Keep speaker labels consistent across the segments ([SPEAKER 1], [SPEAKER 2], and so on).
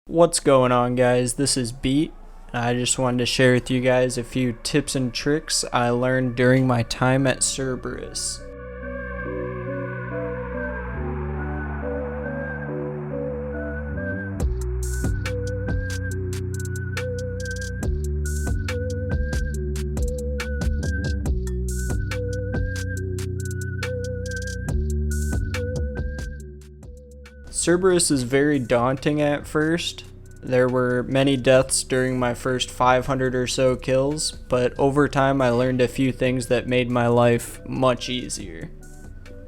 [SPEAKER 1] What's going on, guys? This is Beat. I just wanted to share with you guys a few tips and tricks I learned during my time at Cerberus. Cerberus is very daunting at first. There were many deaths during my first 500 or so kills, but over time I learned a few things that made my life much easier.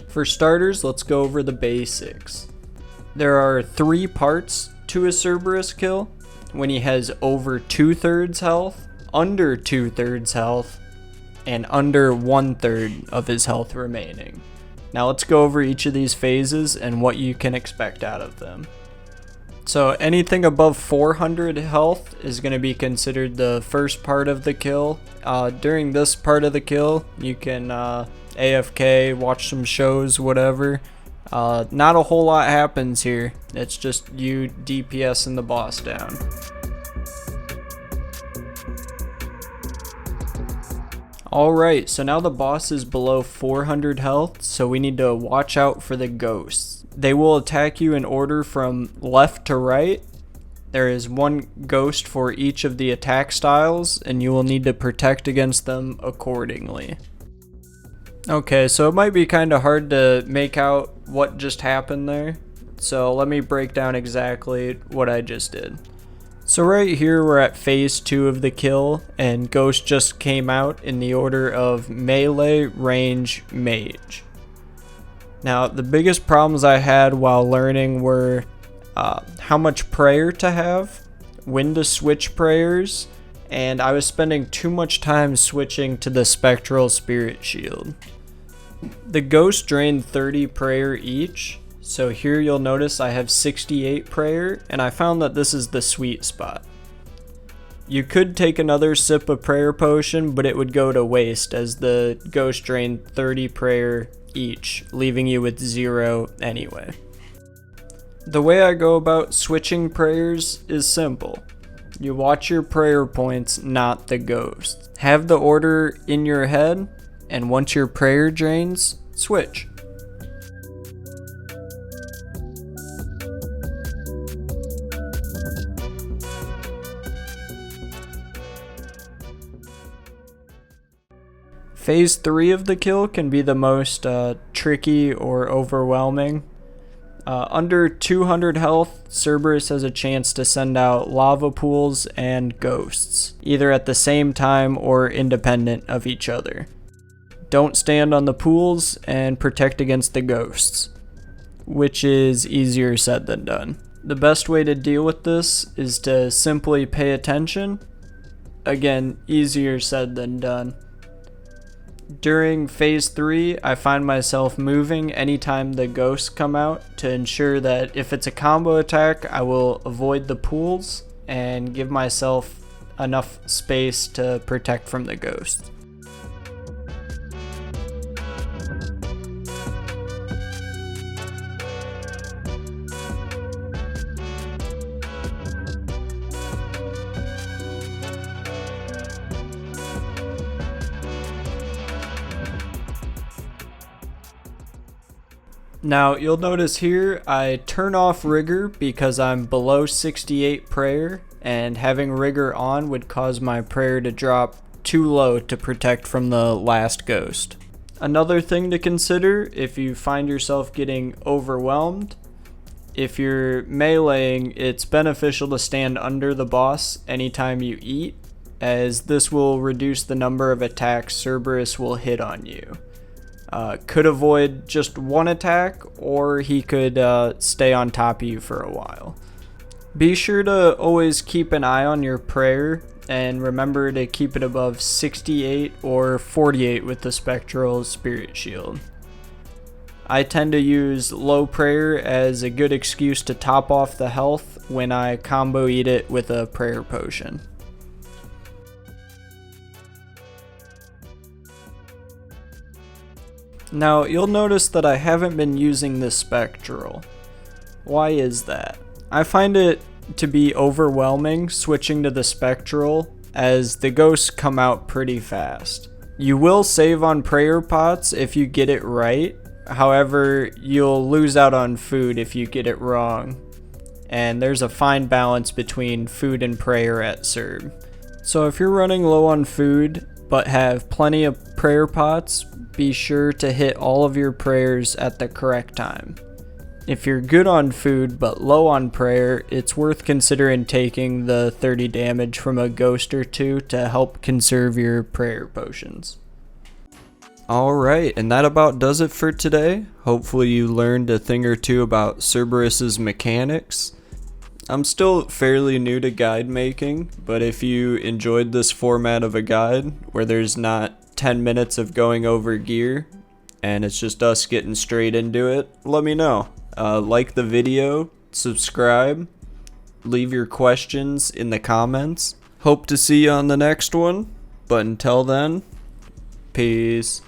[SPEAKER 1] For starters, let's go over the basics. There are 3 parts to a Cerberus kill: when he has over 2/3 health, under 2/3 health, and under 1/3 of his health remaining. Now let's go over each of these phases and what you can expect out of them. So anything above 400 health is going to be considered the first part of the kill. During this part of the kill, you can AFK, watch some shows, whatever. Not a whole lot happens here. It's just you DPSing the boss down. Alright, so now the boss is below 400 health, so we need to watch out for the ghosts. They will attack you in order from left to right. There is 1 ghost for each of the attack styles, and you will need to protect against them accordingly. Okay, so it might be kind of hard to make out what just happened there, so let me break down exactly what I just did. So right here we're at phase 2 of the kill, and Ghost just came out in the order of melee, range, mage. Now the biggest problems I had while learning were how much prayer to have, when to switch prayers, and I was spending too much time switching to the spectral spirit shield. The Ghost drained 30 prayer each. So here you'll notice I have 68 prayer, and I found that this is the sweet spot. You could take another sip of prayer potion, but it would go to waste as the ghost drained 30 prayer each, leaving you with 0 anyway. The way I go about switching prayers is simple. You watch your prayer points, not the ghost. Have the order in your head, and once your prayer drains, switch. Phase 3 of the kill can be the most tricky or overwhelming. Under 200 health, Cerberus has a chance to send out lava pools and ghosts, either at the same time or independent of each other. Don't stand on the pools and protect against the ghosts, which is easier said than done. The best way to deal with this is to simply pay attention. Again, easier said than done. During phase 3, I find myself moving anytime the ghosts come out to ensure that if it's a combo attack, I will avoid the pools and give myself enough space to protect from the ghosts. Now you'll notice here I turn off rigor because I'm below 68 prayer, and having rigor on would cause my prayer to drop too low to protect from the last ghost. Another thing to consider if you find yourself getting overwhelmed: if you're meleeing, it's beneficial to stand under the boss anytime you eat, as this will reduce the number of attacks Cerberus will hit on you. Could avoid just 1 attack, or he could stay on top of you for a while. Be sure to always keep an eye on your prayer, and remember to keep it above 68 or 48 with the spectral spirit shield. I tend to use low prayer as a good excuse to top off the health when I combo eat it with a prayer potion. Now you'll notice that I haven't been using the spectral. Why is that? I find it to be overwhelming switching to the spectral, as the ghosts come out pretty fast. You will save on prayer pots if you get it right, however, you'll lose out on food if you get it wrong. And there's a fine balance between food and prayer at Cerb. So if you're running low on food but have plenty of prayer pots, be sure to hit all of your prayers at the correct time. If you're good on food but low on prayer, it's worth considering taking the 30 damage from a ghost or two to help conserve your prayer potions. Alright, and that about does it for today. Hopefully you learned a thing or two about Cerberus's mechanics. I'm still fairly new to guide making, but if you enjoyed this format of a guide where there's not 10 minutes of going over gear and it's just us getting straight into it, let me know. Like the video, subscribe, leave your questions in the comments. Hope to see you on the next one, but until then, peace.